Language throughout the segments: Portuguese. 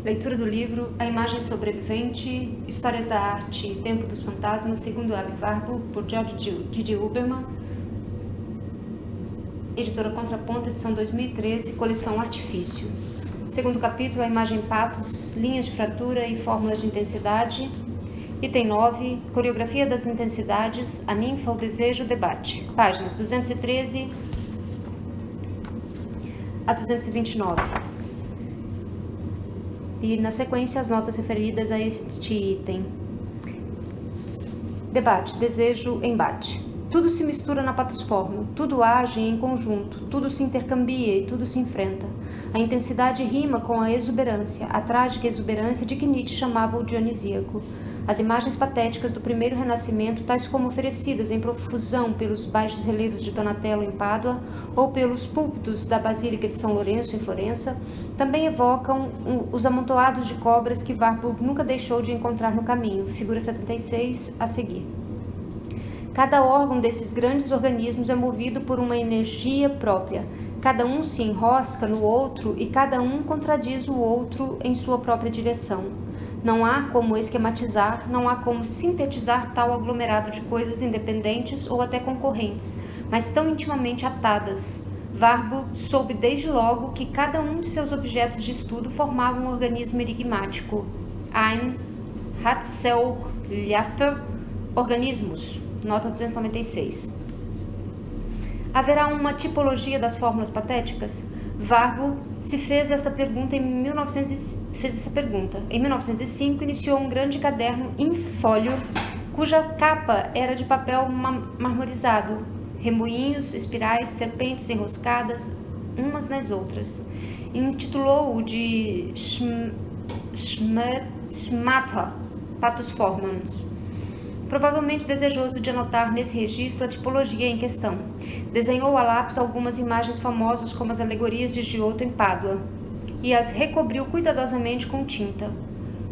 Leitura do livro A Imagem Sobrevivente, Histórias da Arte, Tempo dos Fantasmas, segundo Aby Warburg, por George Didi Huberman, editora Contraponto, edição 2013, coleção Artifício. Segundo capítulo, A Imagem Patos, Linhas de Fratura e Fórmulas de Intensidade. Item 9, Coreografia das Intensidades, a Ninfa, o Desejo, o Debate. Páginas 213 a 229. E, na sequência, as notas referidas a este item. Debate, desejo, embate. Tudo se mistura na patusforma, tudo age em conjunto, tudo se intercambia e tudo se enfrenta. A intensidade rima com a exuberância, a trágica exuberância de que Nietzsche chamava o dionisíaco. As imagens patéticas do primeiro renascimento, tais como oferecidas em profusão pelos baixos relevos de Donatello em Pádua ou pelos púlpitos da Basílica de São Lourenço em Florença, também evocam os amontoados de cobras que Warburg nunca deixou de encontrar no caminho, figura 76 a seguir. Cada órgão desses grandes organismos é movido por uma energia própria. Cada um se enrosca no outro e cada um contradiz o outro em sua própria direção. Não há como esquematizar, não há como sintetizar tal aglomerado de coisas independentes ou até concorrentes, mas tão intimamente atadas. Warburg soube desde logo que cada um de seus objetos de estudo formava um organismo enigmático. Ein Hatzellhafter Organismus, nota 296. Haverá uma tipologia das fórmulas patéticas? Warburg se fez essa pergunta em 1905, iniciou um grande caderno em folho, cuja capa era de papel marmorizado, remoinhos, espirais, serpentes enroscadas umas nas outras. Intitulou-o de Schmata Patusformans, provavelmente desejoso de anotar nesse registro a tipologia em questão. Desenhou a lápis algumas imagens famosas como as alegorias de Giotto em Pádua e as recobriu cuidadosamente com tinta,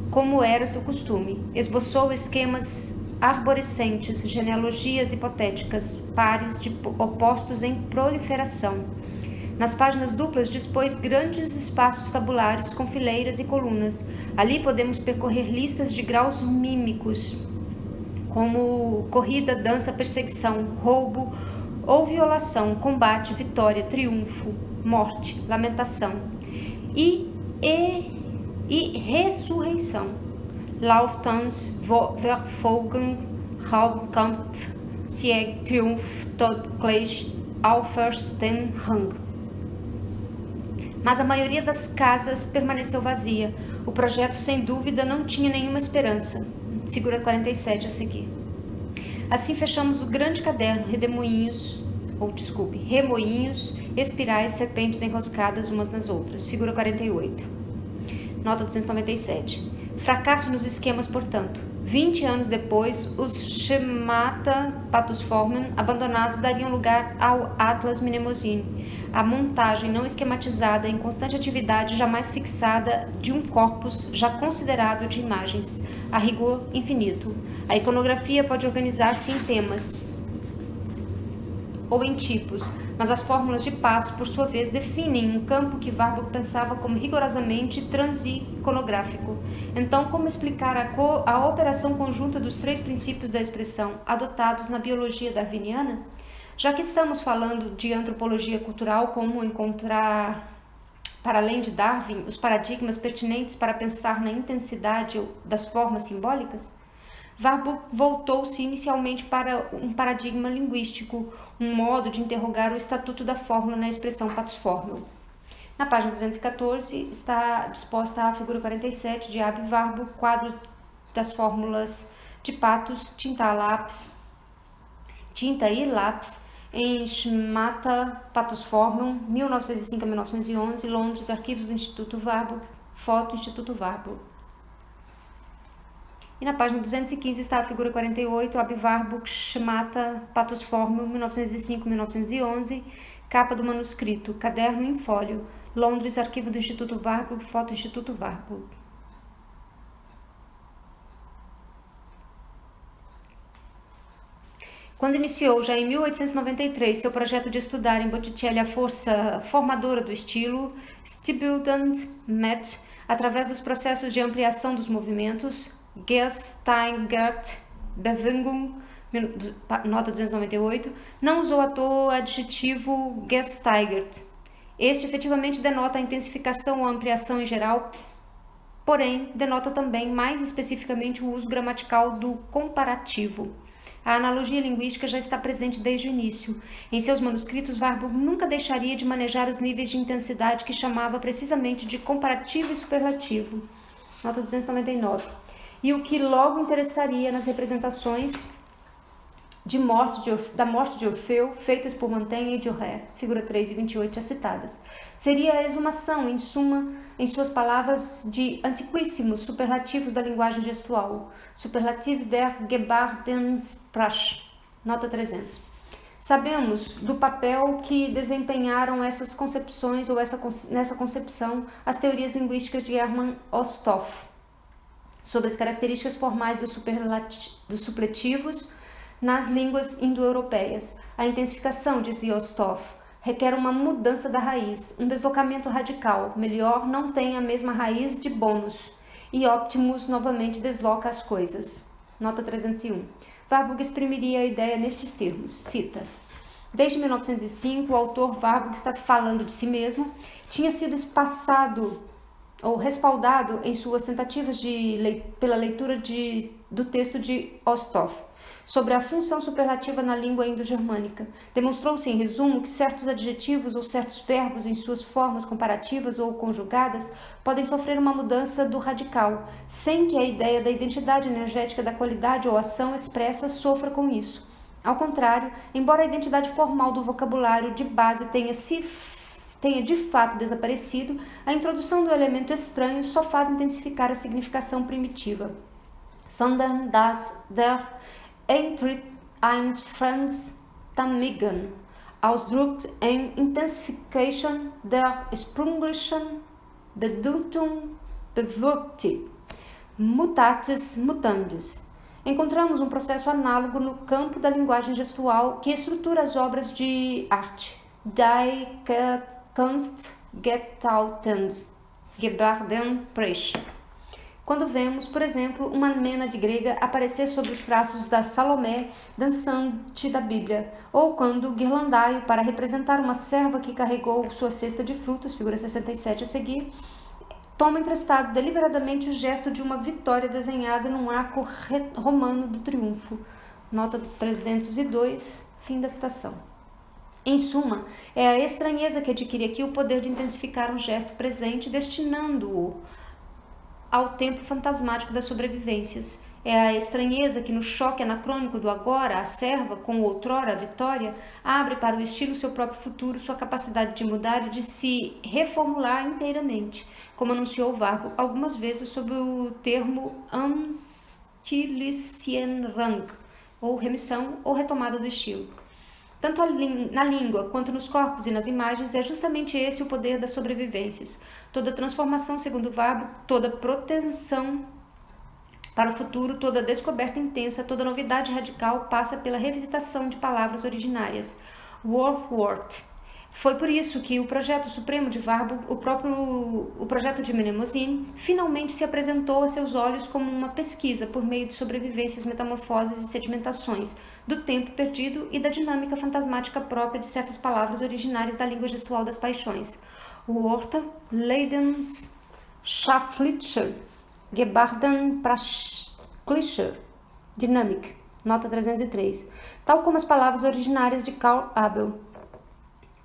como era seu costume. Esboçou esquemas arborescentes, genealogias hipotéticas, pares de opostos em proliferação. Nas páginas duplas dispôs grandes espaços tabulares com fileiras e colunas. Ali podemos percorrer listas de graus mímicos, como corrida, dança, perseguição, roubo ou violação, combate, vitória, triunfo, morte, lamentação e ressurreição. Lauftanz, Verfolgung, Hauptkampf, Sieg, Triumph, Tod, Clash, Auferstehung. Mas a maioria das casas permaneceu vazia. O projeto, sem dúvida, não tinha nenhuma esperança. Figura 47 a seguir. Assim fechamos o grande caderno, remoinhos, espirais, serpentes enroscadas umas nas outras. Figura 48. Nota 297. Fracasso nos esquemas, portanto. 20 anos depois, os Schemata Patusformen abandonados dariam lugar ao Atlas Mnemosyne, a montagem não esquematizada em constante atividade jamais fixada de um corpus já considerável de imagens, a rigor infinito. A iconografia pode organizar-se em temas ou em tipos, mas as fórmulas de Patos, por sua vez, definem um campo que Warburg pensava como rigorosamente transiconográfico. Então, como explicar a operação conjunta dos três princípios da expressão adotados na biologia darwiniana? Já que estamos falando de antropologia cultural, como encontrar, para além de Darwin, os paradigmas pertinentes para pensar na intensidade das formas simbólicas? Warburg voltou-se inicialmente para um paradigma linguístico, um modo de interrogar o estatuto da fórmula na expressão patusformel. Na página 214 está disposta a figura 47 de Aby Warburg, quadros das fórmulas de Patos, tinta e lápis, em Schemata Patusformel, 1905 a 1911, Londres, Arquivos do Instituto Warburg, foto Instituto Warburg. E na página 215 está a figura 48, Aby Warburg, Schemata Patusformel, 1905-1911, capa do manuscrito, caderno em folho, Londres, Arquivo do Instituto Warburg, foto Instituto Warburg. Quando iniciou, já em 1893, seu projeto de estudar em Botticelli a força formadora do estilo, Stilbildend met através dos processos de ampliação dos movimentos, Gesteigert Bewegung, nota 298, não usou à toa o adjetivo gesteigert. Este efetivamente denota a intensificação ou ampliação em geral, porém denota também mais especificamente o uso gramatical do comparativo. A analogia linguística já está presente desde o início. Em seus manuscritos, Warburg nunca deixaria de manejar os níveis de intensidade que chamava precisamente de comparativo e superlativo. Nota 299. E o que logo interessaria nas representações da morte de Orfeu, feitas por Montaigne e Durer, figura 3 e 28 já citadas, seria a exumação, em suma, em suas palavras, de antiquíssimos superlativos da linguagem gestual, superlativo der Gebärdensprache, nota 300. Sabemos do papel que desempenharam essas concepções ou nessa concepção as teorias linguísticas de Hermann Osthoff sobre as características formais dos supletivos nas línguas indo-europeias. A intensificação, dizia Osthoff, requer uma mudança da raiz, um deslocamento radical. Melhor não tem a mesma raiz de bônus. E Optimus novamente desloca as coisas. Nota 301. Warburg exprimiria a ideia nestes termos. Cita. Desde 1905, o autor Warburg está falando de si mesmo, tinha sido passado ou respaldado em suas tentativas pela leitura do texto de Osthoff sobre a função superlativa na língua indo-germânica. Demonstrou-se, em resumo, que certos adjetivos ou certos verbos em suas formas comparativas ou conjugadas podem sofrer uma mudança do radical, sem que a ideia da identidade energética da qualidade ou ação expressa sofra com isso. Ao contrário, embora a identidade formal do vocabulário de base tenha de fato desaparecido, a introdução do elemento estranho só faz intensificar a significação primitiva. Sondern dass der Eintritt eines Fremds Tamigen ausdrückt eine Intensification der sprunglichen Bedeutung bewirkte. Mutatis mutandis. Encontramos um processo análogo no campo da linguagem gestual que estrutura as obras de arte. Die Kunst gestaltend Gebärdenprech. Quando vemos, por exemplo, uma Mênade grega aparecer sobre os traços da Salomé dançante da Bíblia, ou quando o guirlandaio, para representar uma serva que carregou sua cesta de frutas, figura 67 a seguir, toma emprestado deliberadamente o gesto de uma vitória desenhada num arco romano do triunfo. Nota 302, fim da citação. Em suma, é a estranheza que adquire aqui o poder de intensificar um gesto presente, destinando-o ao tempo fantasmático das sobrevivências. É a estranheza que, no choque anacrônico do agora, a serva, com o outrora, a vitória, abre para o estilo seu próprio futuro, sua capacidade de mudar e de se reformular inteiramente, como anunciou Warburg algumas vezes sob o termo Anstilisienrang, ou remissão ou retomada do estilo. Tanto na língua quanto nos corpos e nas imagens, é justamente esse o poder das sobrevivências. Toda transformação, segundo Warburg, toda proteção para o futuro, toda descoberta intensa, toda novidade radical passa pela revisitação de palavras originárias. Wordsworth. Foi por isso que o projeto supremo de Warburg, o projeto de Mnemosyne, finalmente se apresentou a seus olhos como uma pesquisa por meio de sobrevivências, metamorfoses e sedimentações, do tempo perdido e da dinâmica fantasmática própria de certas palavras originárias da língua gestual das paixões. Worte, Leidenschaftliche, Gebärdenprachliche, Dynamik, nota 303, tal como as palavras originárias de Karl Abel,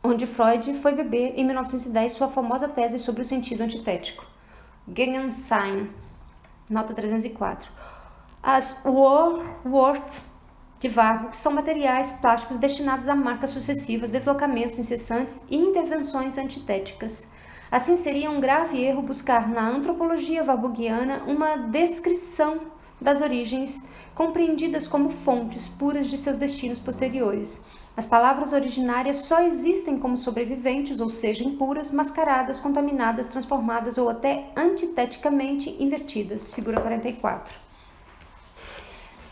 onde Freud foi beber em 1910 sua famosa tese sobre o sentido antitético. Gegensign, nota 304. As Words de Warburg são materiais plásticos destinados a marcas sucessivas, deslocamentos incessantes e intervenções antitéticas. Assim, seria um grave erro buscar na antropologia warburgiana uma descrição das origens compreendidas como fontes puras de seus destinos posteriores. As palavras originárias só existem como sobreviventes, ou seja, impuras, mascaradas, contaminadas, transformadas ou até antiteticamente invertidas. Figura 44.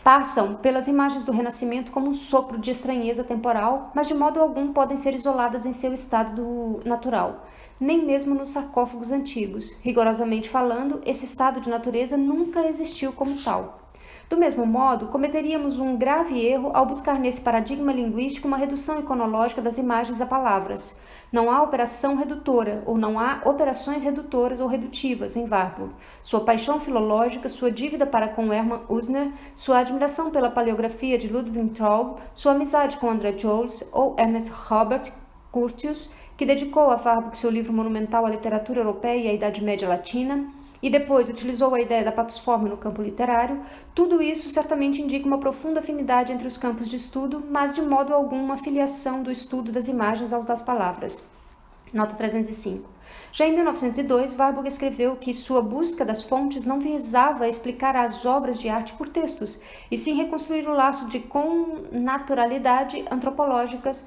Passam pelas imagens do Renascimento como um sopro de estranheza temporal, mas de modo algum podem ser isoladas em seu estado natural, nem mesmo nos sarcófagos antigos. Rigorosamente falando, esse estado de natureza nunca existiu como tal. Do mesmo modo, cometeríamos um grave erro ao buscar nesse paradigma linguístico uma redução iconológica das imagens a palavras. Não há operação redutora, ou não há operações redutoras ou redutivas em Warburg. Sua paixão filológica, sua dívida para com Hermann Usner, sua admiração pela paleografia de Ludwig Traub, sua amizade com André Joles ou Ernest Robert Curtius, que dedicou a Warburg seu livro monumental à literatura europeia e à Idade Média Latina, e depois utilizou a ideia da patosforma no campo literário, tudo isso certamente indica uma profunda afinidade entre os campos de estudo, mas de modo algum uma filiação do estudo das imagens aos das palavras. Nota 305. Já em 1902, Warburg escreveu que sua busca das fontes não visava explicar as obras de arte por textos, e sim reconstruir o laço de connaturalidade antropológicas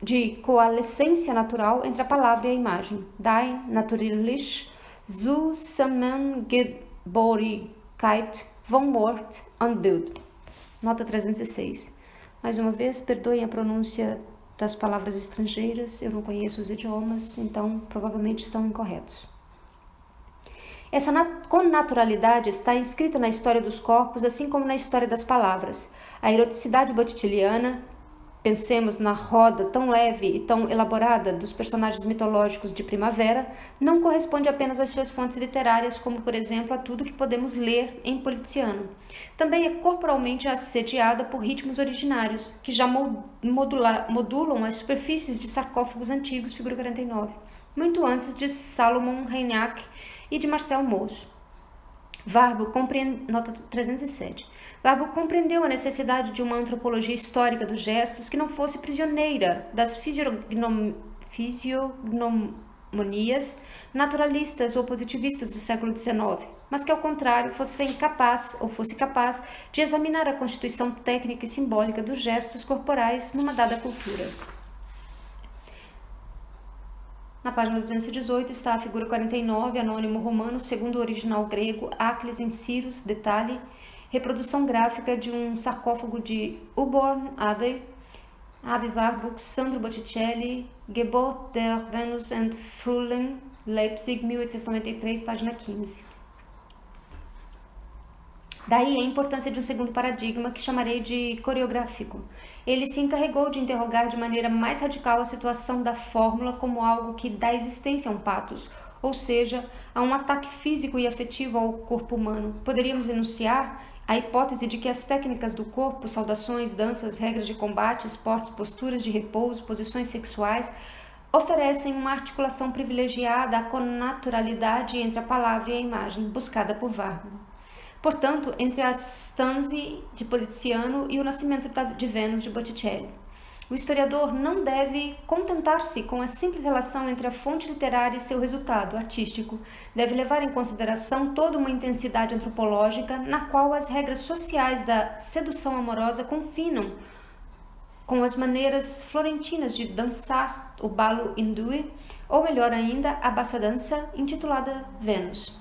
de coalescência natural entre a palavra e a imagem. Die Naturliche Zusammengeborigkeit von Wort und Bild. Nota 306. Mais uma vez, perdoem a pronúncia das palavras estrangeiras, eu não conheço os idiomas, então provavelmente estão incorretos. Essa connaturalidade está inscrita na história dos corpos, assim como na história das palavras. A eroticidade botticelliana, pensemos na roda tão leve e tão elaborada dos personagens mitológicos de Primavera, não corresponde apenas às suas fontes literárias, como, por exemplo, a tudo que podemos ler em Poliziano. Também é corporalmente assediada por ritmos originários, que já modulam as superfícies de sarcófagos antigos, figura 49, muito antes de Salomon Reinach e de Marcel Mauss. Warburg nota 307. Warburg compreendeu a necessidade de uma antropologia histórica dos gestos que não fosse prisioneira das fisiognomias naturalistas ou positivistas do século XIX, mas que, ao contrário, fosse capaz de examinar a constituição técnica e simbólica dos gestos corporais numa dada cultura. Na página 218 está a figura 49, anônimo romano, segundo o original grego, Acles em Cyrus, detalhe, reprodução gráfica de um sarcófago de Uborn Abbey, Warburg, Sandro Botticelli, Gebot der Venus and Frühling, Leipzig, 1893, página 15. Daí a importância de um segundo paradigma que chamarei de coreográfico. Ele se encarregou de interrogar de maneira mais radical a situação da fórmula como algo que dá existência a um patos, ou seja, a um ataque físico e afetivo ao corpo humano. Poderíamos enunciar a hipótese de que as técnicas do corpo, saudações, danças, regras de combate, esportes, posturas de repouso, posições sexuais, oferecem uma articulação privilegiada à connaturalidade entre a palavra e a imagem, buscada por Warburg. Portanto, entre a stanze de Poliziano e o nascimento de Vênus de Botticelli. O historiador não deve contentar-se com a simples relação entre a fonte literária e seu resultado artístico. Deve levar em consideração toda uma intensidade antropológica na qual as regras sociais da sedução amorosa confinam com as maneiras florentinas de dançar o ballo hindui, ou melhor ainda, a bassa dança intitulada Vênus.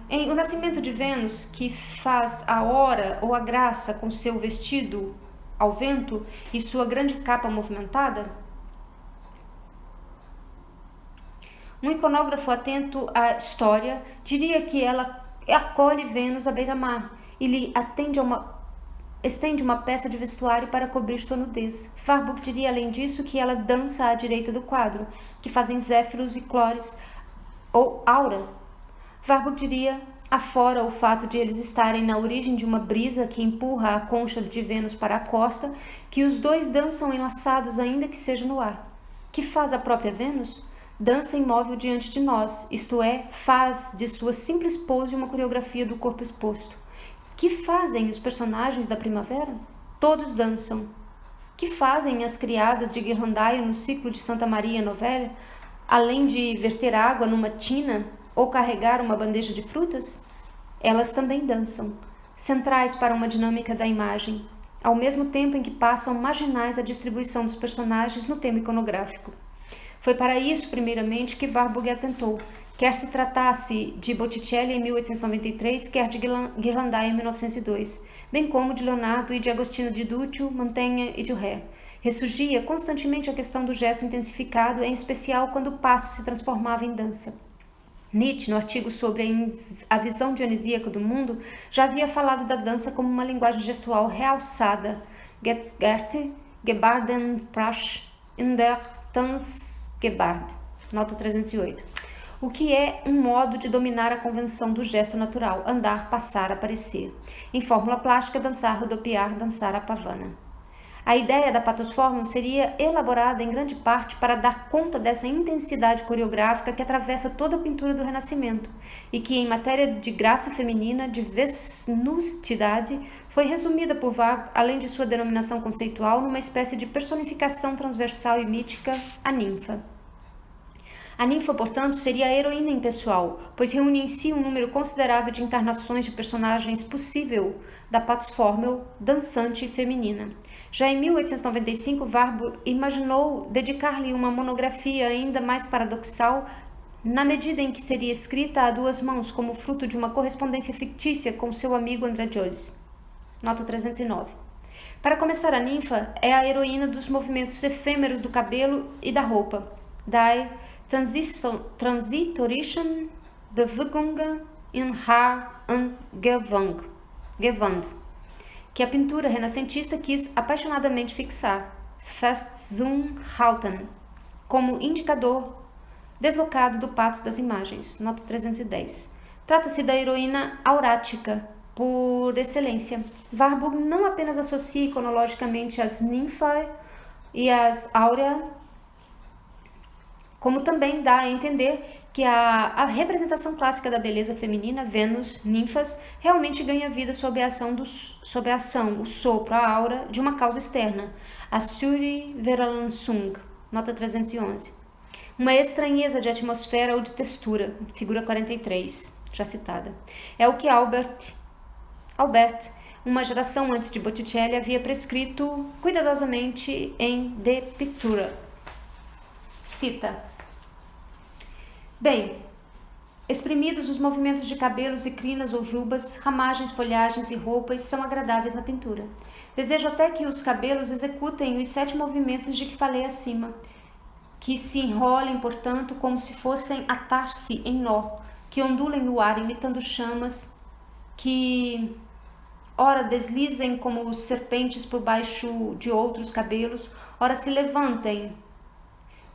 Em O Nascimento de Vênus, que faz a hora ou a graça com seu vestido ao vento e sua grande capa movimentada, um iconógrafo atento à história diria que ela acolhe Vênus à beira-mar e lhe estende uma peça de vestuário para cobrir sua nudez. Warburg diria, além disso, que ela dança à direita do quadro, que fazem Zéfiros e Clores ou Aura. Warburg diria, afora o fato de eles estarem na origem de uma brisa que empurra a concha de Vênus para a costa, que os dois dançam enlaçados ainda que seja no ar. Que faz a própria Vênus? Dança imóvel diante de nós, isto é, faz de sua simples pose uma coreografia do corpo exposto. Que fazem os personagens da primavera? Todos dançam. Que fazem as criadas de Ghirlandaio no ciclo de Santa Maria Novella, além de verter água numa tina ou carregar uma bandeja de frutas? Elas também dançam, centrais para uma dinâmica da imagem, ao mesmo tempo em que passam marginais a distribuição dos personagens no tema iconográfico. Foi para isso, primeiramente, que Warburg atentou, quer se tratasse de Botticelli em 1893, quer de Ghirlandaio em 1902. bem como de Leonardo e de Agostino di Duccio, Mantegna e Durer. Ressurgia constantemente a questão do gesto intensificado, em especial quando o passo se transformava em dança. Nietzsche, no artigo sobre a visão dionisíaca do mundo, já havia falado da dança como uma linguagem gestual realçada. Getzgerte, Gebardenpracht in der Tanzgebard, nota 308. O que é um modo de dominar a convenção do gesto natural, andar, passar, aparecer. Em fórmula plástica, dançar, rodopiar, dançar a pavana. A ideia da pathos formum seria elaborada em grande parte para dar conta dessa intensidade coreográfica que atravessa toda a pintura do Renascimento e que, em matéria de graça feminina, de vesnustidade, foi resumida por Varro, além de sua denominação conceitual, numa espécie de personificação transversal e mítica, a ninfa. A ninfa, portanto, seria a heroína impessoal, pois reúne em si um número considerável de encarnações de personagens possível da pathos formel dançante e feminina. Já em 1895, Warburg imaginou dedicar-lhe uma monografia ainda mais paradoxal, na medida em que seria escrita a duas mãos, como fruto de uma correspondência fictícia com seu amigo André Giolis. Nota 309. Para começar, a ninfa é a heroína dos movimentos efêmeros do cabelo e da roupa. Die Transitorischen Bewegungen in Haar und Gewand, que a pintura renascentista quis apaixonadamente fixar, Festzuhalten, como indicador deslocado do pathos das imagens, nota 310. Trata-se da heroína aurática, por excelência. Warburg não apenas associa iconologicamente as ninfae e as áurea, como também dá a entender que a representação clássica da beleza feminina, Vênus, ninfas, realmente ganha vida sob a ação, o sopro, a aura de uma causa externa, a Surverlansung, nota 311. Uma estranheza de atmosfera ou de textura, figura 43, já citada. É o que Albert, uma geração antes de Botticelli, havia prescrito cuidadosamente em De Pictura. Cita: bem, exprimidos os movimentos de cabelos e crinas ou jubas, ramagens, folhagens e roupas são agradáveis na pintura. Desejo até que os cabelos executem os 7 movimentos de que falei acima, que se enrolem, portanto, como se fossem atar-se em nó, que ondulem no ar imitando chamas, que ora deslizem como serpentes por baixo de outros cabelos, ora se levantem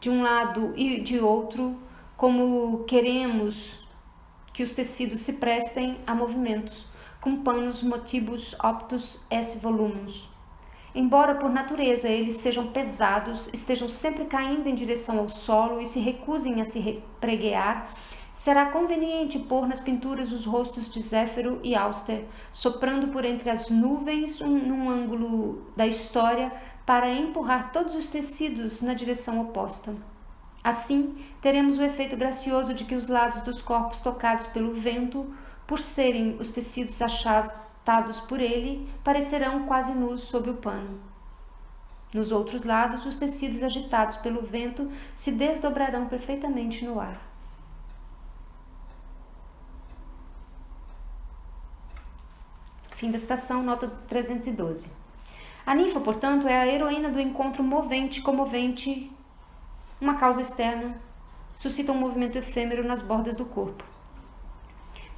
de um lado e de outro, como queremos que os tecidos se prestem a movimentos, com panos motibus optus esse volumus. Embora por natureza eles sejam pesados, estejam sempre caindo em direção ao solo e se recusem a se preguear, será conveniente pôr nas pinturas os rostos de Zéfiro e Auster, soprando por entre as nuvens num ângulo da história para empurrar todos os tecidos na direção oposta. Assim, teremos o efeito gracioso de que os lados dos corpos tocados pelo vento, por serem os tecidos achatados por ele, parecerão quase nus sob o pano. Nos outros lados, os tecidos agitados pelo vento se desdobrarão perfeitamente no ar. Fim da citação, nota 312. A ninfa, portanto, é a heroína do encontro movente e comovente. Uma causa externa suscita um movimento efêmero nas bordas do corpo,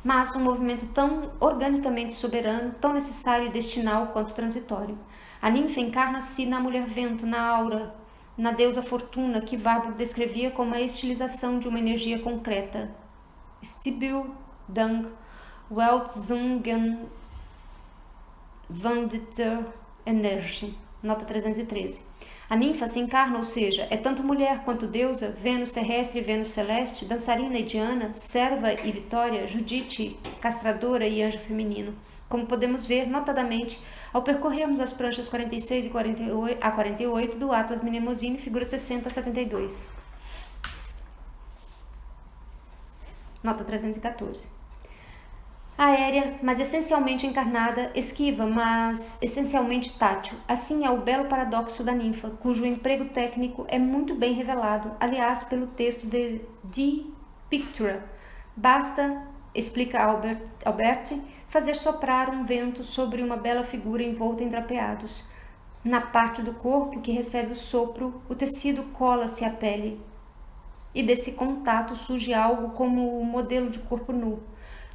mas um movimento tão organicamente soberano, tão necessário e destinal quanto transitório. A ninfa encarna-se na mulher-vento, na aura, na deusa fortuna, que Warburg descrevia como a estilização de uma energia concreta. Stiebildung, Weltzungen, Vanditer Energie, nota 313. A ninfa se encarna, ou seja, é tanto mulher quanto deusa, Vênus terrestre e Vênus celeste, dançarina e Diana, serva e Vitória, Judite, castradora e anjo feminino, como podemos ver notadamente ao percorrermos as pranchas 46 a 48 do Atlas Mnemosyne, figura 60 a 72. Nota 314. Aérea, mas essencialmente encarnada, esquiva, mas essencialmente tátil. Assim é o belo paradoxo da ninfa, cujo emprego técnico é muito bem revelado, aliás, pelo texto de Pictura. Basta explica Albert, fazer soprar um vento sobre uma bela figura envolta em drapeados. Na parte do corpo que recebe o sopro, o tecido cola-se à pele. E desse contato surge algo como um modelo de corpo nu.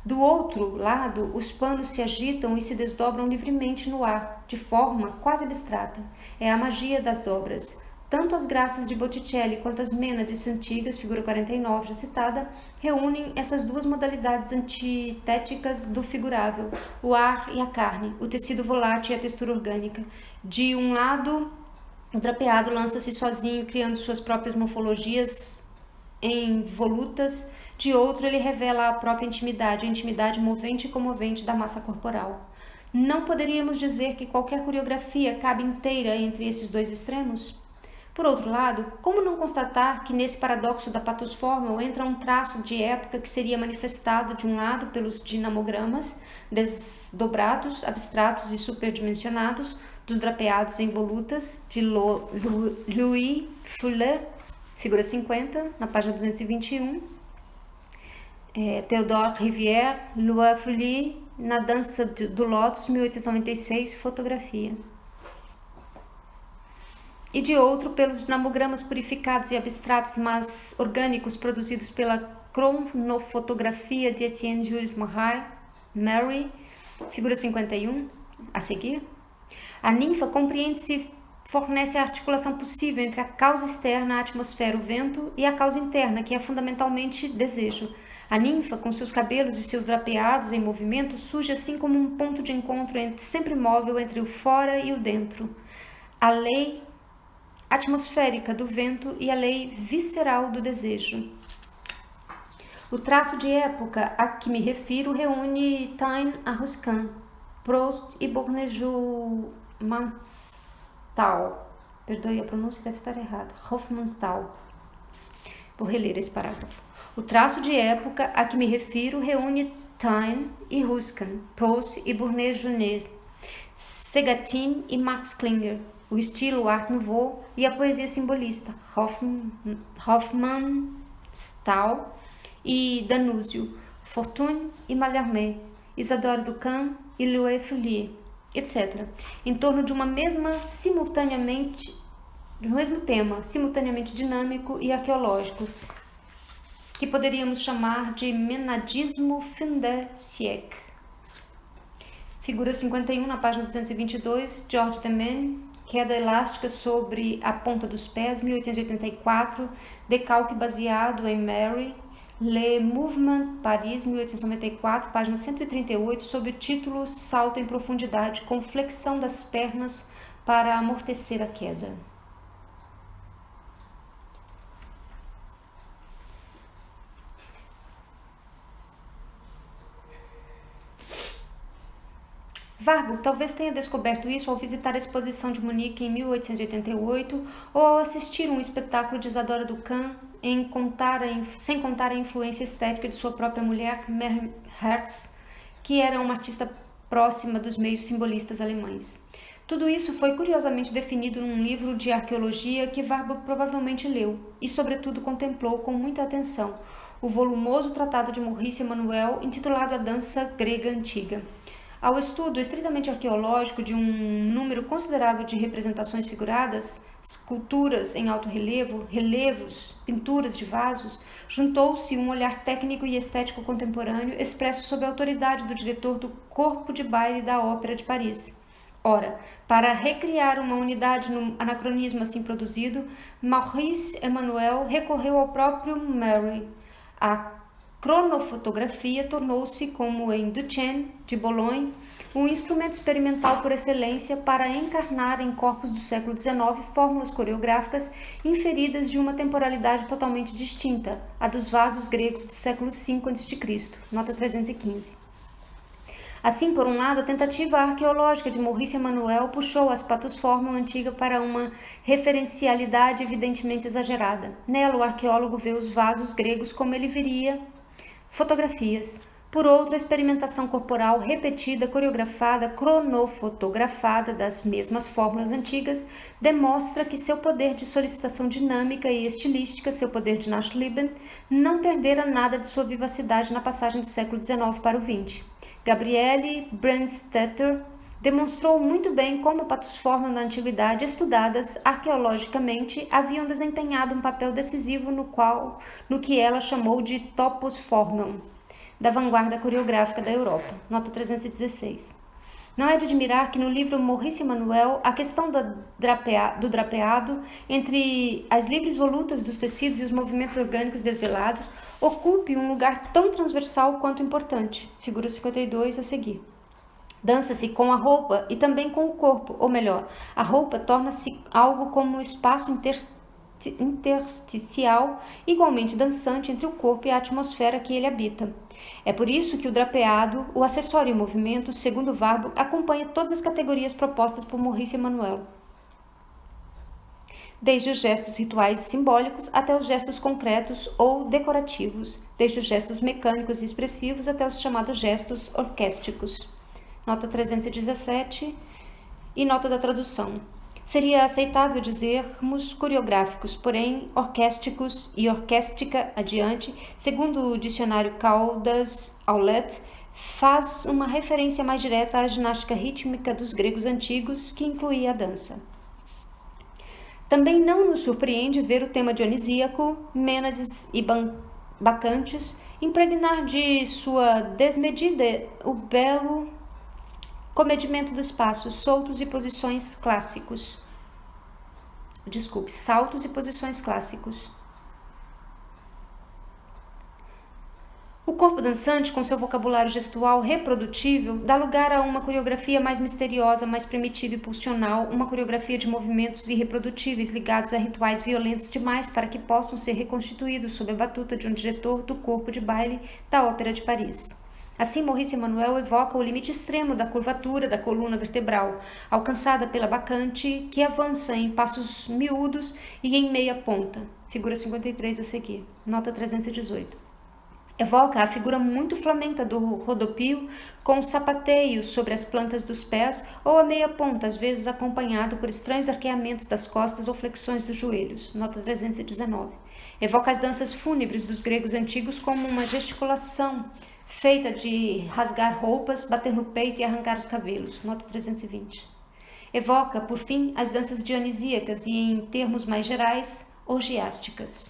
Do outro lado, os panos se agitam e se desdobram livremente no ar, de forma quase abstrata. É a magia das dobras. Tanto as graças de Botticelli quanto as Mênades antigas, figura 49 já citada, reúnem essas duas modalidades antitéticas do figurável, o ar e a carne, o tecido volátil e a textura orgânica. De um lado, o drapeado lança-se sozinho, criando suas próprias morfologias involutas. De outro, ele revela a própria intimidade, a intimidade movente e comovente da massa corporal. Não poderíamos dizer que qualquer coreografia cabe inteira entre esses dois extremos? Por outro lado, como não constatar que nesse paradoxo da pathos formel entra um traço de época que seria manifestado de um lado pelos dinamogramas, desdobrados, abstratos e superdimensionados, dos drapeados em volutas de Louis Fuller, figura 50, na página 221, Théodore Rivière, Louis Fuller, na Dança do Lótus, 1896, fotografia. E de outro, pelos dinamogramas purificados e abstratos, mas orgânicos, produzidos pela cronofotografia de Etienne Jules Mary, figura 51, a seguir. A ninfa compreende-se, fornece a articulação possível entre a causa externa, a atmosfera, o vento, e a causa interna, que é fundamentalmente desejo. A ninfa, com seus cabelos e seus drapeados em movimento, surge assim como um ponto de encontro sempre móvel entre o fora e o dentro. A lei atmosférica do vento e a lei visceral do desejo. O traço de época a que me refiro reúne Taine a Ruskin, Proust e Bourneau Hofmannsthal. Perdoe a pronúncia, deve estar errada. Hofmannsthal. Vou reler esse parágrafo. O traço de época a que me refiro reúne Taine e Ruskin, Proust e Bourneau, Séguin e Max Klinger, o estilo Art Nouveau e a poesia simbolista, Hofmannsthal e Danuzio, Fortuny e Mallarmé, Isadore Duncan e Louis Fuller, etc., em torno de do mesmo tema, simultaneamente dinâmico e arqueológico, que poderíamos chamar de menadismo fin de siècle. Figura 51, na página 222, Georges Demain, Queda elástica sobre a ponta dos pés, 1884, decalque baseado em Mary, Le Mouvement, Paris, 1894, página 138, sob o título Salto em profundidade, com flexão das pernas para amortecer a queda. Warburg talvez tenha descoberto isso ao visitar a exposição de Munique em 1888 ou ao assistir um espetáculo de Isadora Duncan sem contar a influência estética de sua própria mulher, Mary Hertz, que era uma artista próxima dos meios simbolistas alemães. Tudo isso foi curiosamente definido num livro de arqueologia que Warburg provavelmente leu e, sobretudo, contemplou com muita atenção, o volumoso tratado de Maurice Emmanuel intitulado A Dança Grega Antiga. Ao estudo estritamente arqueológico de um número considerável de representações figuradas, esculturas em alto relevo, relevos, pinturas de vasos, juntou-se um olhar técnico e estético contemporâneo expresso sob a autoridade do diretor do Corpo de Baile da Ópera de Paris. Ora, para recriar uma unidade no anacronismo assim produzido, Maurice Emmanuel recorreu ao próprio Mary. A cronofotografia tornou-se, como em Duchenne, de Boulogne, um instrumento experimental por excelência para encarnar em corpos do século XIX fórmulas coreográficas inferidas de uma temporalidade totalmente distinta, a dos vasos gregos do século V a.C., nota 315. Assim, por um lado, a tentativa arqueológica de Maurice Emmanuel puxou as pathos formel antiga para uma referencialidade evidentemente exagerada. Nela, o arqueólogo vê os vasos gregos como ele veria fotografias, Por outro, a experimentação corporal repetida, coreografada, cronofotografada das mesmas fórmulas antigas, demonstra que seu poder de solicitação dinâmica e estilística, seu poder de Nachleben, não perdera nada de sua vivacidade na passagem do século XIX para o XX. Gabriele Brandstetter demonstrou muito bem como patos formam da antiguidade, estudadas arqueologicamente, haviam desempenhado um papel decisivo no que ela chamou de topos formam, da vanguarda coreográfica da Europa. Nota 316. Não é de admirar que no livro Maurice Emmanuel, a questão do drapeado entre as livres volutas dos tecidos e os movimentos orgânicos desvelados ocupe um lugar tão transversal quanto importante. Figura 52 a seguir. Dança-se com a roupa e também com o corpo, ou melhor, a roupa torna-se algo como um espaço intersticial, igualmente dançante entre o corpo e a atmosfera que ele habita. É por isso que o drapeado, o acessório em movimento, segundo Warburg, acompanha todas as categorias propostas por Maurice Emmanuel, desde os gestos rituais e simbólicos até os gestos concretos ou decorativos, desde os gestos mecânicos e expressivos até os chamados gestos orquésticos. Nota 317 e nota da tradução. Seria aceitável dizermos coreográficos, porém orquésticos e orquéstica adiante, segundo o dicionário Caldas Aulet, faz uma referência mais direta à ginástica rítmica dos gregos antigos, que incluía a dança. Também não nos surpreende ver o tema dionisíaco, Mênades e Bacantes, impregnar de sua desmedida o belo comedimento do espaço, saltos e posições clássicos. O corpo dançante, com seu vocabulário gestual reprodutível, dá lugar a uma coreografia mais misteriosa, mais primitiva e pulsional, uma coreografia de movimentos irreprodutíveis ligados a rituais violentos demais para que possam ser reconstituídos sob a batuta de um diretor do corpo de baile da Ópera de Paris. Assim, Maurice Emmanuel evoca o limite extremo da curvatura da coluna vertebral, alcançada pela bacante, que avança em passos miúdos e em meia ponta. Figura 53 a seguir. Nota 318. Evoca a figura muito flamenca do rodopio, com os sapateios sobre as plantas dos pés ou a meia ponta, às vezes acompanhado por estranhos arqueamentos das costas ou flexões dos joelhos. Nota 319. Evoca as danças fúnebres dos gregos antigos como uma gesticulação feita de rasgar roupas, bater no peito e arrancar os cabelos. Nota 320. Evoca, por fim, as danças dionisíacas e, em termos mais gerais, orgiásticas.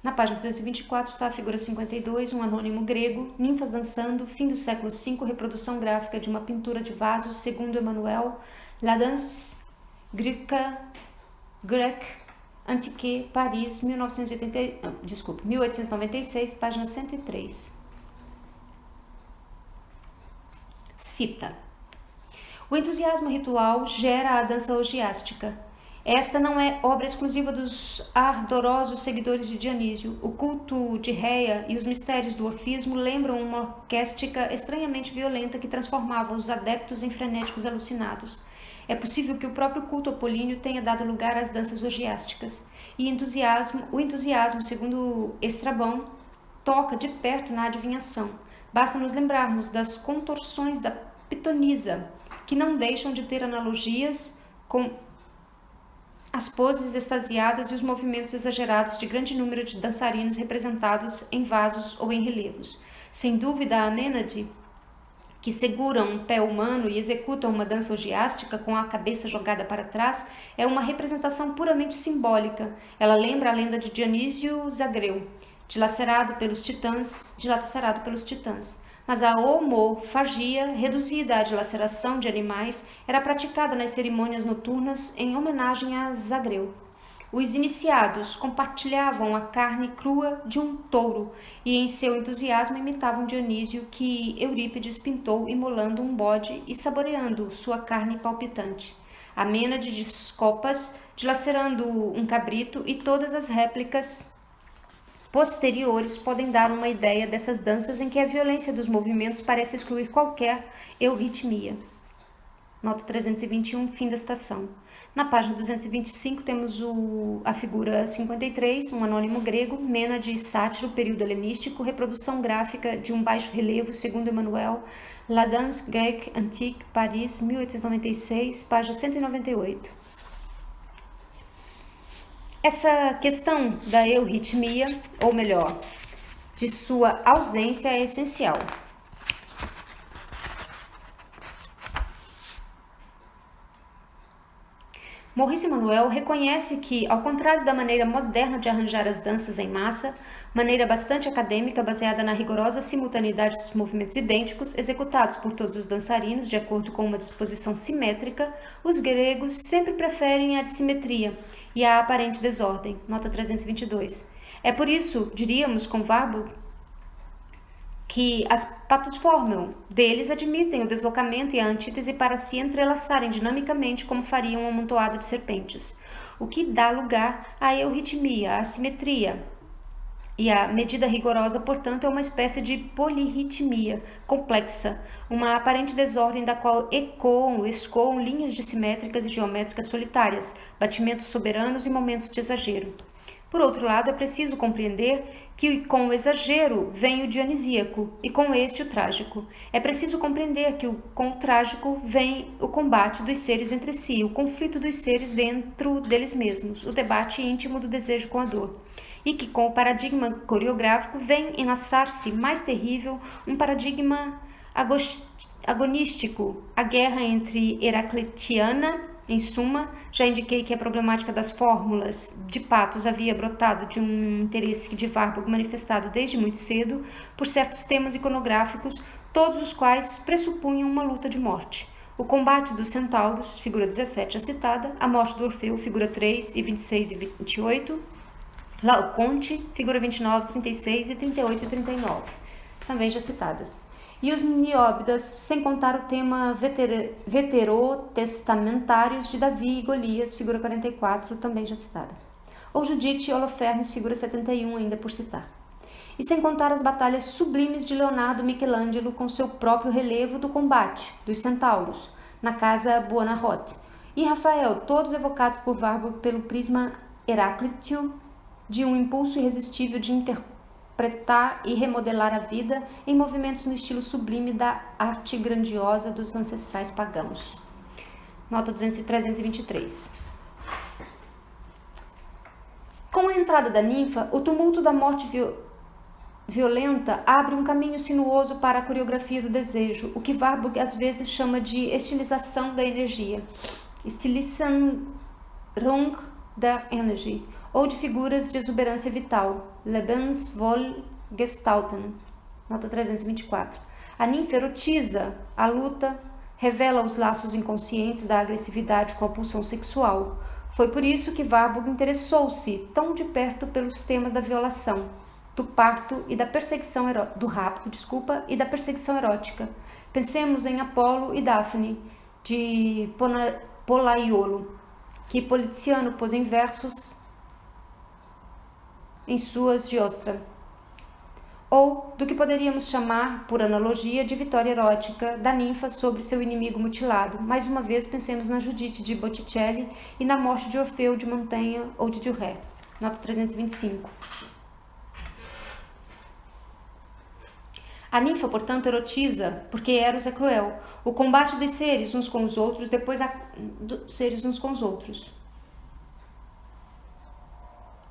Na página 324 está a figura 52, um anônimo grego, ninfas dançando, fim do século V, reprodução gráfica de uma pintura de vasos, segundo Emmanuel, La Danse Grecque Antique, Paris, 1896, página 103. Cita. O entusiasmo ritual gera a dança orgiástica. Esta não é obra exclusiva dos ardorosos seguidores de Dionísio. O culto de Réia e os mistérios do orfismo lembram uma orquéstica estranhamente violenta que transformava os adeptos em frenéticos alucinados. É possível que o próprio culto apolíneo tenha dado lugar às danças orgiásticas. E o entusiasmo, segundo Estrabão, toca de perto na adivinhação. Basta nos lembrarmos das contorções da pitonisa, que não deixam de ter analogias com as poses extasiadas e os movimentos exagerados de grande número de dançarinos representados em vasos ou em relevos. Sem dúvida, a Mênade, que seguram um pé humano e executam uma dança orgiástica com a cabeça jogada para trás, é uma representação puramente simbólica. Ela lembra a lenda de Dionísio Zagreu, dilacerado pelos titãs. Mas a homofagia, reduzida à dilaceração de animais, era praticada nas cerimônias noturnas em homenagem a Zagreu. Os iniciados compartilhavam a carne crua de um touro e, em seu entusiasmo, imitavam Dionísio, que Eurípides pintou imolando um bode e saboreando sua carne palpitante. A Mênade de Scopas, dilacerando um cabrito, e todas as réplicas posteriores podem dar uma ideia dessas danças em que a violência dos movimentos parece excluir qualquer euritmia. Nota 321, fim da citação. Na página 225 temos a figura 53, um anônimo grego, Mênade sátiro, período helenístico, reprodução gráfica de um baixo relevo, segundo Emmanuel, La Danse Grecque Antique, Paris, 1896, página 198. Essa questão da euritmia, ou melhor, de sua ausência, é essencial. Maurice Emmanuel reconhece que, ao contrário da maneira moderna de arranjar as danças em massa, maneira bastante acadêmica baseada na rigorosa simultaneidade dos movimentos idênticos executados por todos os dançarinos de acordo com uma disposição simétrica, os gregos sempre preferem a dissimetria e a aparente desordem. Nota 322. É por isso, diríamos com Warburg, que as patusformel deles admitem o deslocamento e a antítese para se entrelaçarem dinamicamente como fariam um amontoado de serpentes, o que dá lugar à euritmia, à assimetria. E a medida rigorosa, portanto, é uma espécie de polirritmia complexa, uma aparente desordem da qual escoam linhas dissimétricas e geométricas solitárias, batimentos soberanos e momentos de exagero. Por outro lado, é preciso compreender que com o exagero vem o dionisíaco e com este o trágico. É preciso compreender que com o trágico vem o combate dos seres entre si, o conflito dos seres dentro deles mesmos, o debate íntimo do desejo com a dor. E que com o paradigma coreográfico vem enlaçar-se mais terrível um paradigma agonístico, a guerra entre heraclitiana. Em suma, já indiquei que a problemática das fórmulas de patos havia brotado de um interesse de Warburg manifestado desde muito cedo por certos temas iconográficos, todos os quais pressupunham uma luta de morte. O combate dos centauros, figura 17 já citada, a morte do Orfeu, figura 3 e 26 e 28, Laoconte, figura 29, 36 e 38 e 39, também já citadas. E os Nióbidas, sem contar o tema veterotestamentários de Davi e Golias, figura 44, também já citada. Ou Judite e Holofernes, figura 71, ainda por citar. E sem contar as batalhas sublimes de Leonardo e Michelangelo com seu próprio relevo do combate, dos centauros, na casa Buonarroti. E Rafael, todos evocados por Warburg pelo prisma Heráclito, de um impulso irresistível de interpretar e remodelar a vida em movimentos no estilo sublime da arte grandiosa dos ancestrais pagãos. Nota 323. Com a entrada da ninfa, o tumulto da morte violenta abre um caminho sinuoso para a coreografia do desejo, o que Warburg às vezes chama de estilização da energia, Stilisierung der Energie, ou de figuras de exuberância vital, Lebenswohlgestalten, nota 324. A ninfa erotiza a luta, revela os laços inconscientes da agressividade com a pulsão sexual. Foi por isso que Warburg interessou-se tão de perto pelos temas da violação, do parto e da perseguição do rapto, e da perseguição erótica. Pensemos em Apolo e Daphne, de Polaiolo, que Poliziano pôs em versos em suas Giostra, ou do que poderíamos chamar, por analogia, de vitória erótica da ninfa sobre seu inimigo mutilado. Mais uma vez, pensemos na Judite de Botticelli e na morte de Orfeu de Montaigne ou de Duret. Nota 325. A ninfa, portanto, erotiza, porque Eros é cruel, o combate dos seres uns com os outros, depois dos seres uns com os outros.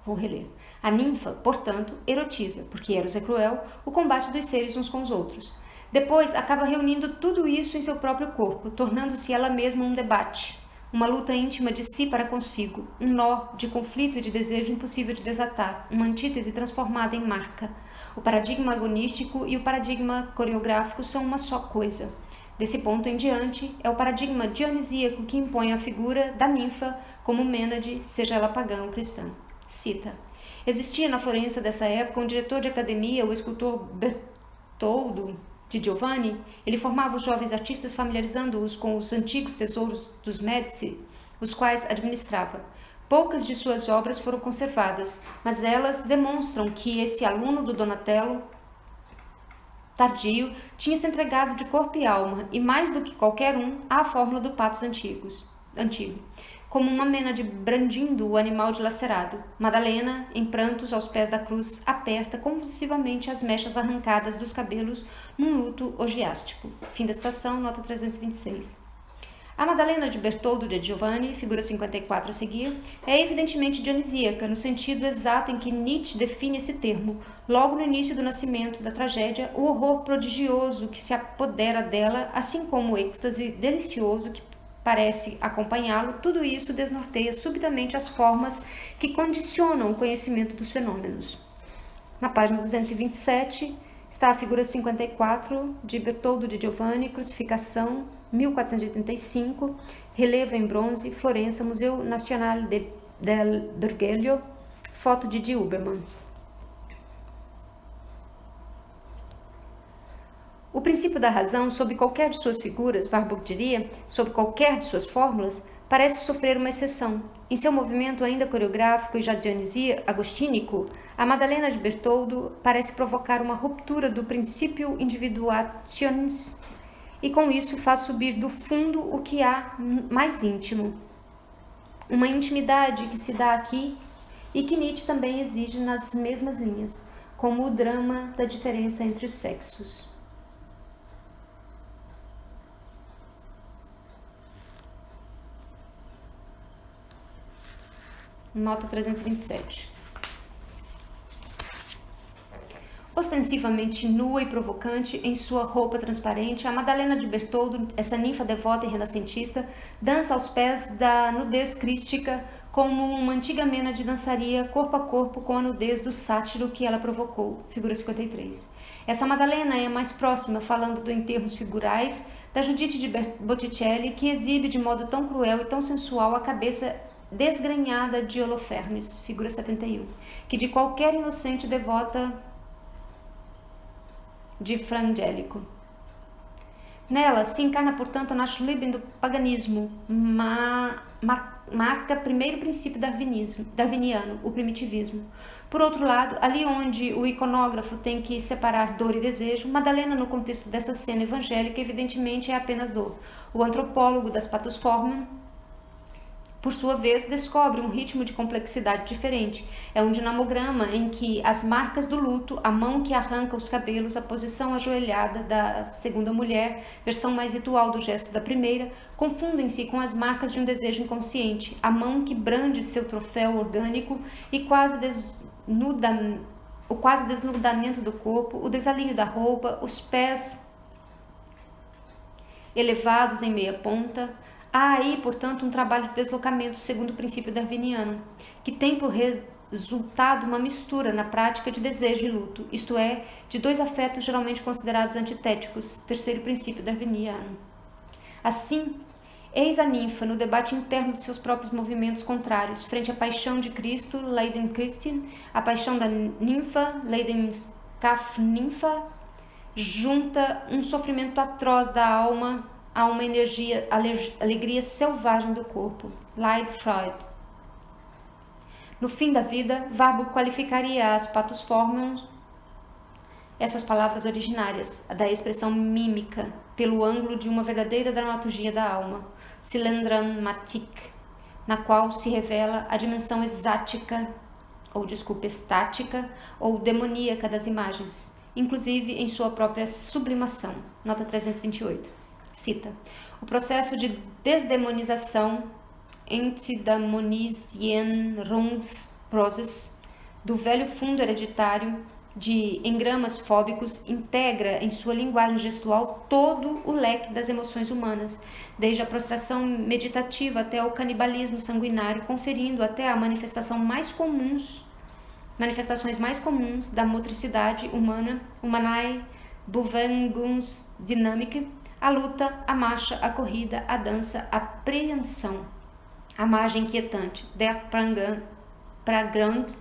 Vou reler. A ninfa, portanto, erotiza, porque Eros é cruel, o combate dos seres uns com os outros. Depois, acaba reunindo tudo isso em seu próprio corpo, tornando-se ela mesma um debate, uma luta íntima de si para consigo, um nó de conflito e de desejo impossível de desatar, uma antítese transformada em marca. O paradigma agonístico e o paradigma coreográfico são uma só coisa. Desse ponto em diante, é o paradigma dionisíaco que impõe a figura da ninfa como Mênade, seja ela pagã ou cristã. Cita. Existia na Florença dessa época um diretor de academia, o escultor Bertoldo de Giovanni. Ele formava os jovens artistas familiarizando-os com os antigos tesouros dos Médici, os quais administrava. Poucas de suas obras foram conservadas, mas elas demonstram que esse aluno do Donatello tardio tinha se entregado de corpo e alma, e mais do que qualquer um, à fórmula do patos antigo. como uma mênade brandindo o animal dilacerado. Madalena, em prantos aos pés da cruz, aperta convulsivamente as mechas arrancadas dos cabelos num luto orgiástico. Fim da citação, nota 326. A Madalena de Bertoldo de Giovanni, figura 54 a seguir, é evidentemente dionisíaca, no sentido exato em que Nietzsche define esse termo. Logo no início do nascimento da tragédia, o horror prodigioso que se apodera dela, assim como o êxtase delicioso que parece acompanhá-lo, tudo isso desnorteia subitamente as formas que condicionam o conhecimento dos fenômenos. Na página 227 está a figura 54 de Bertoldo de Giovanni, Crucificação, 1485, relevo em bronze, Florença, Museu Nacional del Burgello, foto de D. Huberman. O princípio da razão, sob qualquer de suas figuras, Warburg diria, sob qualquer de suas fórmulas, parece sofrer uma exceção. Em seu movimento ainda coreográfico e já agostínico, a Madalena de Bertoldo parece provocar uma ruptura do princípio individuationis e com isso faz subir do fundo o que há mais íntimo. Uma intimidade que se dá aqui e que Nietzsche também exige nas mesmas linhas, como o drama da diferença entre os sexos. Nota 327. Ostensivamente nua e provocante em sua roupa transparente, a Madalena de Bertoldo, essa ninfa devota e renascentista, dança aos pés da nudez crística como uma antiga mênade dançaria corpo a corpo com a nudez do sátiro que ela provocou. Figura 53. Essa Madalena é a mais próxima, falando em termos figurais, da Judite de Botticelli, que exibe de modo tão cruel e tão sensual a cabeça desgrenhada de Holofernes, figura 71, que de qualquer inocente devota de Frangélico. Nela se encarna, portanto, a Nachleben do paganismo, marca primeiro princípio darwiniano, o primitivismo. Por outro lado, ali onde o iconógrafo tem que separar dor e desejo, Madalena, no contexto dessa cena evangélica, evidentemente é apenas dor. O antropólogo das Pathos Formen, por sua vez, descobre um ritmo de complexidade diferente. É um dinamograma em que as marcas do luto, a mão que arranca os cabelos, a posição ajoelhada da segunda mulher, versão mais ritual do gesto da primeira, confundem-se com as marcas de um desejo inconsciente, a mão que brande seu troféu orgânico e o quase desnudamento do corpo, o desalinho da roupa, os pés elevados em meia ponta. Há aí, portanto, um trabalho de deslocamento segundo o princípio darwiniano, que tem por resultado uma mistura na prática de desejo e luto, isto é, de dois afetos geralmente considerados antitéticos, terceiro princípio darwiniano. Assim, eis a ninfa no debate interno de seus próprios movimentos contrários, frente à paixão de Cristo, Leiden Christin, a paixão da ninfa, Leiden Skaf-Ninfa, junta um sofrimento atroz da alma a uma alegria selvagem do corpo, Leid-Freud. No fim da vida, Warburg qualificaria as Pathos Formen, essas palavras originárias, da expressão mímica, pelo ângulo de uma verdadeira dramaturgia da alma, Cylindrammatik, na qual se revela a dimensão estática ou demoníaca das imagens, inclusive em sua própria sublimação. Nota 328. Cita: o processo de desdemonização, Entdämonisierungsprozess, do velho fundo hereditário de engramas fóbicos, integra em sua linguagem gestual todo o leque das emoções humanas, desde a prostração meditativa até o canibalismo sanguinário, conferindo até a manifestações mais comuns da motricidade humana, Humanae Bewegungsdynamik, a luta, a marcha, a corrida, a dança, a apreensão, a margem inquietante, der Pragrund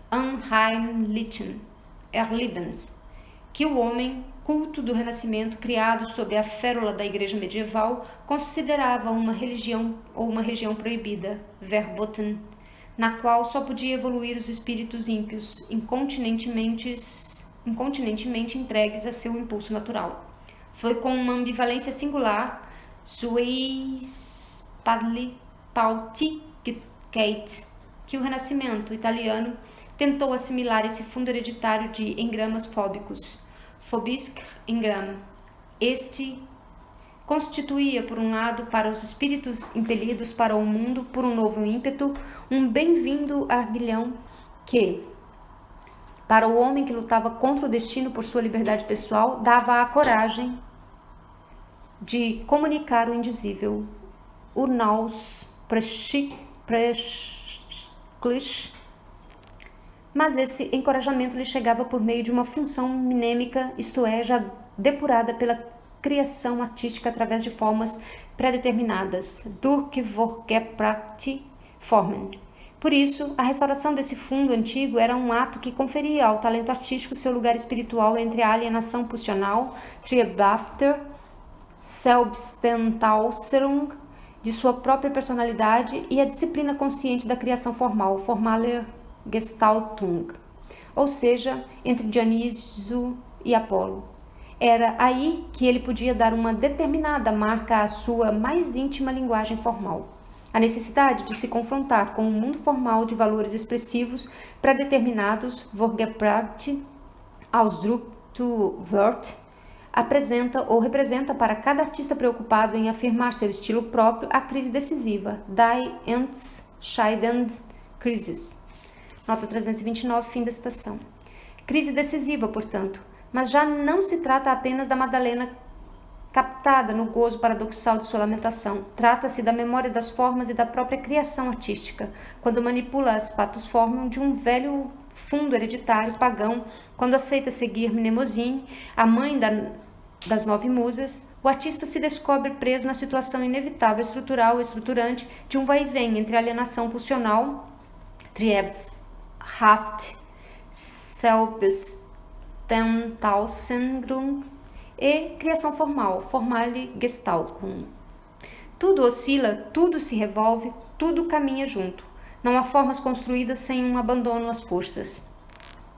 Unheimlichen Erlebens, que o homem, culto do Renascimento, criado sob a férula da Igreja medieval, considerava uma religião ou uma região proibida, Verboten, na qual só podia evoluir os espíritos ímpios, incontinentemente entregues a seu impulso natural. Foi com uma ambivalência singular, suis padli Pauticate que o Renascimento italiano tentou assimilar esse fundo hereditário de engramas fóbicos, Phobisque engram. Este constituía, por um lado, para os espíritos impelidos para o mundo por um novo ímpeto, um bem-vindo arguilhão que, para o homem que lutava contra o destino por sua liberdade pessoal, dava a coragem de comunicar o indizível, urnaus presclich. Mas esse encorajamento lhe chegava por meio de uma função mnêmica, isto é, já depurada pela criação artística através de formas pré-determinadas, durchgebrachte Formen. Por isso, a restauração desse fundo antigo era um ato que conferia ao talento artístico seu lugar espiritual entre a alienação pulsional, triebhafter, Selbstentauserung, de sua própria personalidade, e a disciplina consciente da criação formal, formale Gestaltung, ou seja, entre Dioniso e Apolo. Era aí que ele podia dar uma determinada marca à sua mais íntima linguagem formal. A necessidade de se confrontar com o mundo formal de valores expressivos pré-determinados, Vorgebrachte, Ausdruck apresenta ou representa para cada artista preocupado em afirmar seu estilo próprio a crise decisiva, Die Entscheidende Krisis. Nota 329, fim da citação. Crise decisiva, portanto, mas já não se trata apenas da Madalena captada no gozo paradoxal de sua lamentação. Trata-se da memória das formas e da própria criação artística, quando manipula as patos formam de um velho fundo hereditário pagão, quando aceita seguir Mnemosine, a mãe das 9 musas, o artista se descobre preso na situação inevitável, estrutural e estruturante de um vai-vem entre alienação pulsional, Triebhaft, Selbstentauserung, e criação formal, formale Gestaltung. Tudo oscila, tudo se revolve, tudo caminha junto. Não há formas construídas sem um abandono às forças.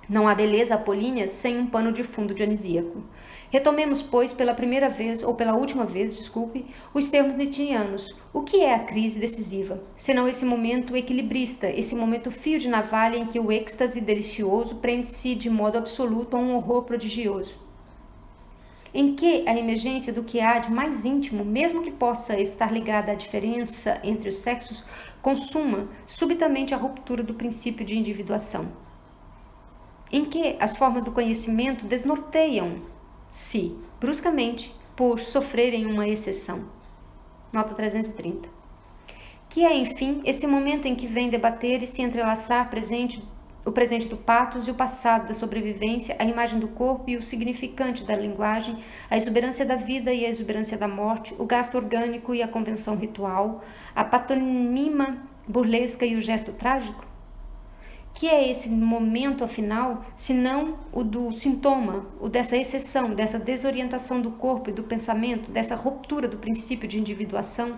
Não há beleza apolínea sem um pano de fundo dionisíaco. Retomemos, pois, pela primeira vez, ou pela última vez, desculpe, os termos nietzschianos. O que é a crise decisiva? Senão esse momento equilibrista, esse momento fio de navalha em que o êxtase delicioso prende-se de modo absoluto a um horror prodigioso. Em que a emergência do que há de mais íntimo, mesmo que possa estar ligada à diferença entre os sexos, consuma subitamente a ruptura do princípio de individuação. Em que as formas do conhecimento desnorteiam-se bruscamente por sofrerem uma exceção. Nota 330. Que é, enfim, esse momento em que vem debater e se entrelaçar o presente do patos e o passado da sobrevivência, a imagem do corpo e o significante da linguagem, a exuberância da vida e a exuberância da morte, o gasto orgânico e a convenção ritual, a patonima burlesca e o gesto trágico? Que é esse momento, afinal, se não o do sintoma, o dessa exceção, dessa desorientação do corpo e do pensamento, dessa ruptura do princípio de individuação,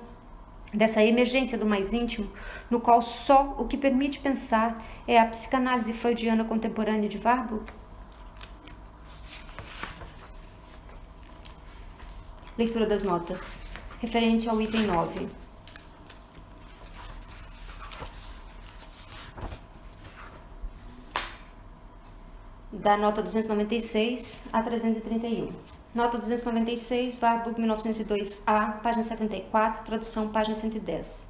dessa emergência do mais íntimo, no qual só o que permite pensar é a psicanálise freudiana contemporânea de Warburg? Leitura das notas, referente ao item 9. Da nota 296 a 331. Nota 296, Warburg, 1902A, página 74, tradução, página 110.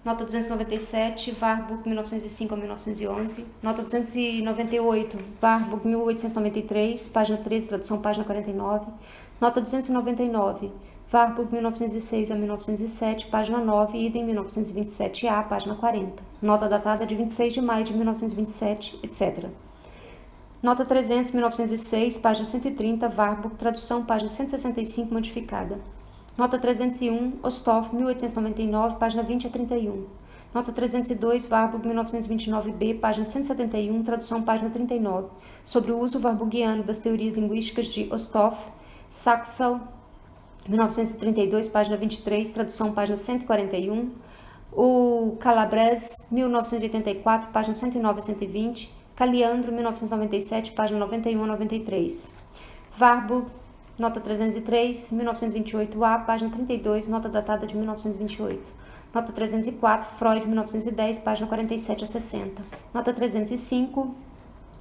Nota 297, Warburg, 1905 a 1911. Nota 298, Warburg, 1893, página 13, tradução, página 49. Nota 299, Warburg, 1906 a 1907, página 9, idem 1927A, página 40. Nota datada de 26 de maio de 1927, etc. Nota 300, 1906, página 130, Warburg, tradução, página 165, modificada. Nota 301, Osthoff, 1899, página 20 a 31. Nota 302, Warburg, 1929b, página 171, tradução, página 39, sobre o uso warburgiano das teorias linguísticas de Osthoff, Saxel, 1932, página 23, tradução, página 141. O Calabrese, 1984, página 109 a 120. Caliandro, 1997, página 91 a 93. Warburg, nota 303, 1928A, página 32, nota datada de 1928. Nota 304, Freud, 1910, página 47 a 60. Nota 305,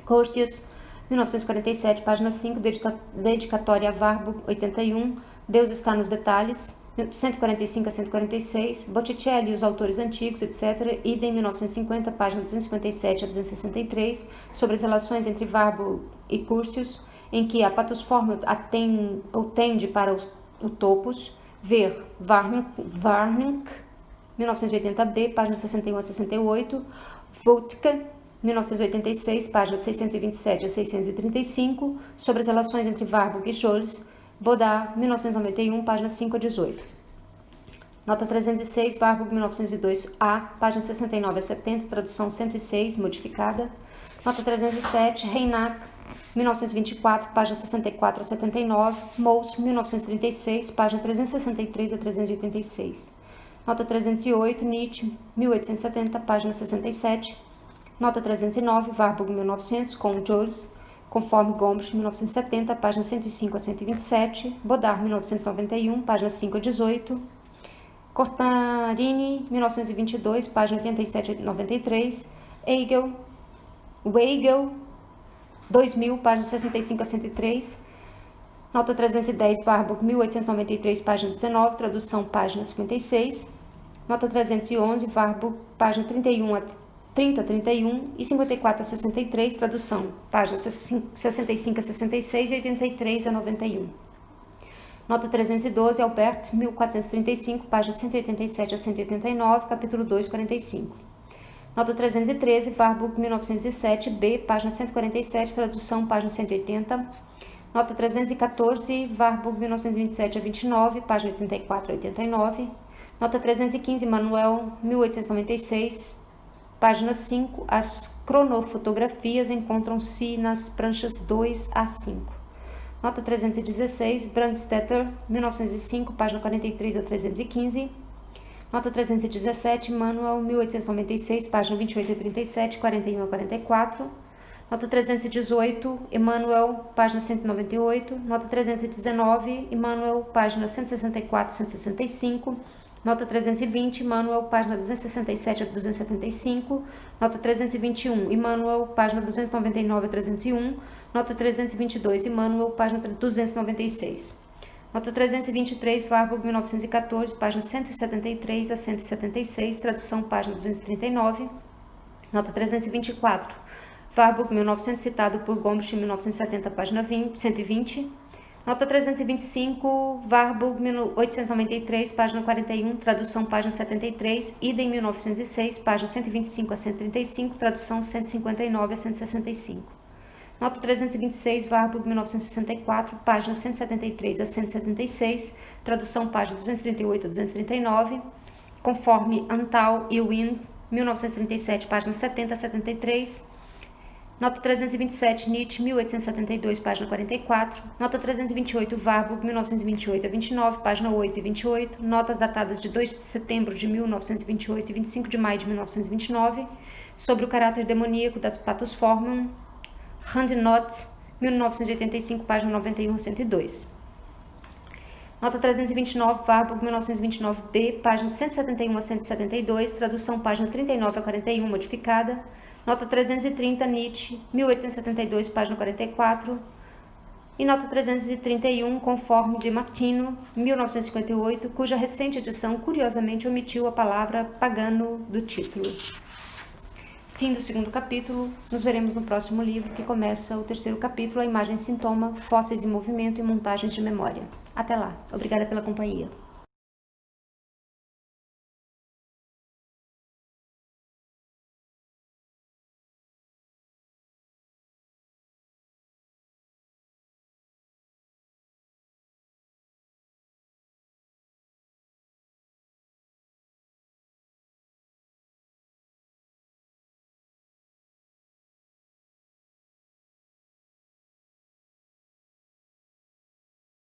Curtius, 1947, página 5, dedicatória a Warburg, 81, Deus está nos detalhes, 145 a 146, Botticelli e os autores antigos, etc., idem, 1950, página 257 a 263, sobre as relações entre Warburg e Curtius, em que a patosforma tende para o topos, ver Warnink, 1980b, página 61 a 68, Voutke, 1986, páginas 627 a 635, sobre as relações entre Warburg e Scholz, Bodar, 1991, páginas 5 a 18. Nota 306, Warburg, 1902a, páginas 69 a 70, tradução 106, modificada. Nota 307, Reinach, 1924, páginas 64 a 79, Mous, 1936, página 363 a 386. Nota 308, Nietzsche, 1870, página 67. Nota 309, Warburg, 1900, com Scholz, conforme Gombrich, 1970, página 105 a 127, Bodar, 1991, página 5 a 18, Cortarini, 1922, página 87 a 93, Weigel, 2000, página 65 a 103, Nota 310, Warburg, 1893, página 19, tradução, página 56, Nota 311, Warburg, página 31 a 30 a 31 e 54 a 63, tradução, páginas 65 a 66 e 83 a 91. Nota 312, Albert, 1435, páginas 187 a 189, capítulo 2, 45. Nota 313, Warburg, 1907, B, página 147, tradução, página 180. Nota 314, Warburg, 1927 a 29, página 84 a 89. Nota 315, Manuel, 1896, página 5, as cronofotografias encontram-se nas pranchas 2 a 5. Nota 316, Brandstetter, 1905, página 43 a 315. Nota 317, Manuel, 1896, página 28 a 37, 41 a 44. Nota 318, Emmanuel, página 198. Nota 319, Emmanuel, página 164 a 165. Nota 320, Emmanuel, página 267 a 275. Nota 321, Emmanuel, página 299 a 301. Nota 322, Emmanuel, página 296. Nota 323, Warburg, 1914, página 173 a 176, tradução, página 239. Nota 324, Warburg, 1900, citado por Gombrich, 1970, página 120. Nota 325, Warburg, 1893, página 41, tradução, página 73, idem, 1906, página 125 a 135, tradução 159 a 165. Nota 326, Warburg, 1964, página 173 a 176, tradução, página 238 a 239, conforme Antal e Wynne, 1937, página 70 a 73. Nota 327, Nietzsche, 1872, página 44. Nota 328, Warburg, 1928 a 29, página 8 e 28. Notas datadas de 2 de setembro de 1928 e 25 de maio de 1929, sobre o caráter demoníaco das patosformum, Handnot, 1985, página 91 a 102. Nota 329, Warburg, 1929b, página 171 a 172, tradução, página 39 a 41, modificada. Nota 330, Nietzsche, 1872, página 44. E nota 331, conforme de Martino, 1958, cuja recente edição, curiosamente, omitiu a palavra pagano do título. Fim do segundo capítulo. Nos veremos no próximo livro, que começa o terceiro capítulo, a imagem sintoma, fósseis em movimento e montagens de memória. Até lá. Obrigada pela companhia.